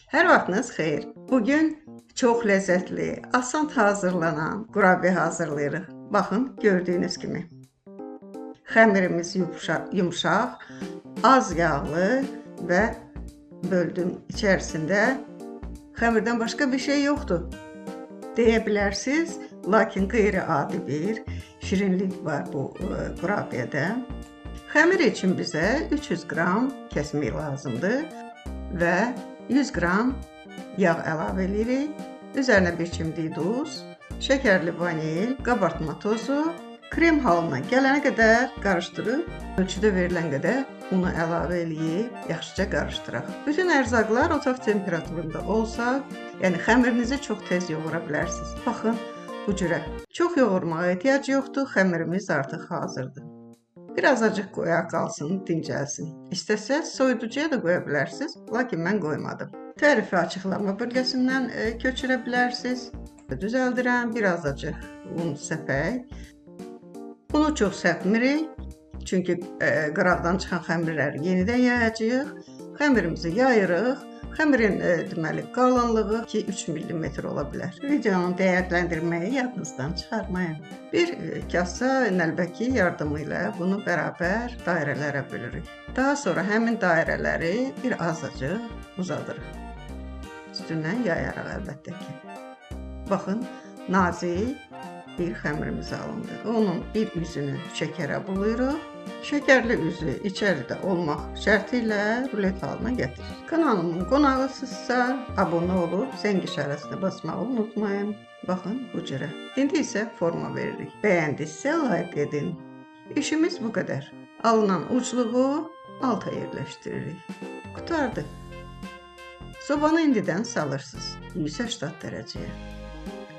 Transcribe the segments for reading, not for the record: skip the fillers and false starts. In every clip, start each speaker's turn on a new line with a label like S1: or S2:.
S1: Hər vaxtınız xeyir. Bugün çox ləzzətli, asan hazırlanan qurabiyə hazırlayırıq. Baxın, gördüyünüz kimi. Xəmirimiz yumşaq, az yağlı və böldüm içərisində xəmirdən başqa bir şey yoxdur. Deyə bilərsiniz, lakin qeyri-adi bir şirinlik var bu qurabiyədə. Xəmir üçün bizə 300 qram kəsmək lazımdır və 100 qram yağ əlavə edirik. Üzərinə bir çimdik duz, şəkərli vanil, qabartma tozu, krem halına gələnə qədər qarışdırıb, ölçüdə verilən qədər unu əlavə edib yaxşıca qarışdıraq. Bütün ərzaqlar otaq temperaturunda olsa, yəni xəmirinizi çox tez yoğura bilərsiniz. Baxın, bu cürə. Çox yoğurmağa ehtiyac yoxdur, xəmirimiz artıq hazırdır. Biraz acıq qoyaq qalsın, dincəlsin. İstəsəz soyuducuya da qoya bilərsiniz, lakin mən qoymadım. Tərifi açıqlama bölgəsindən köçürə bilərsiniz. Düzəldirəm, biraz acıq un səpək. Bunu çox səpmirik, çünki qıraqdan çıxan xəmirləri yenidən yayacağıq. Xəmirimizi yayırıq. Xəmirin deməli qalınlığı 2-3 mm ola bilər. Videonun dəyərləndirməyi yadınızdan çıxarmayın. Bir kasa nəlbəki yardımı ilə bunu bərabər dairələrə bölürük. Daha sonra həmin dairələri bir azacıq uzadırıq. Üstündən yayaraq əlbəttə ki. Baxın, nazik bir xəmirimiz alındı. Onun bir üzünü şəkərə bulayırıq. Şəkərli üzü içəridə olmaq şərti ilə rulet halına gətirir. Kanalımın qonağısınızsa, abunə olub zəng işarəsini basmağı unutmayın. Baxın, bu cürə. İndi isə forma veririk. Bəyəndinizsə like edin. İşimiz bu qədər. Alınan ucluğu alta yerləşdiririk. Qutardı. Sobanı indidən salırsınız 180 dərəcəyə.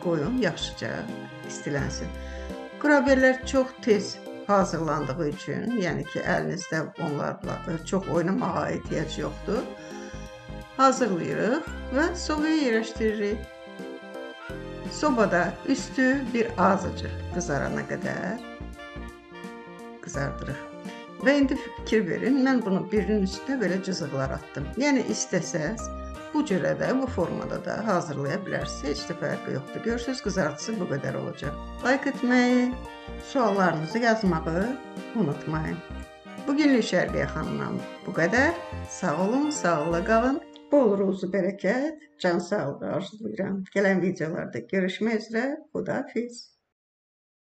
S1: Qoyun yaxşıca istilənsin. Qurabiyələr çox tez hazırlandığı üçün, yəni ki, əlinizdə onlarla çox oynamağa ehtiyac yoxdur. Hazırlayırıq və sobaya yerləşdiririk. Sobada üstü bir azıcıq qızarana qədər qızardırıq. Və indi fikir verin, mən bunu birinin üstünə belə cızıqlar atdım. Yəni istəsəz bu cürə də, bu formada da hazırlaya bilərsiniz. Heç də fərqi yoxdur. Görürsünüz, qızartısı bu qədər olacaq. Like etməyi, suallarınızı yazmağı unutmayın. Bugünlük Şərqiyə xanımdan bu qədər. Sağ olun, sağlıqla qalın. Bol ruzu bərəkət, can sağlığı arzulayıram. Gələn videolarda görüşmək üzrə. Xudahafiz.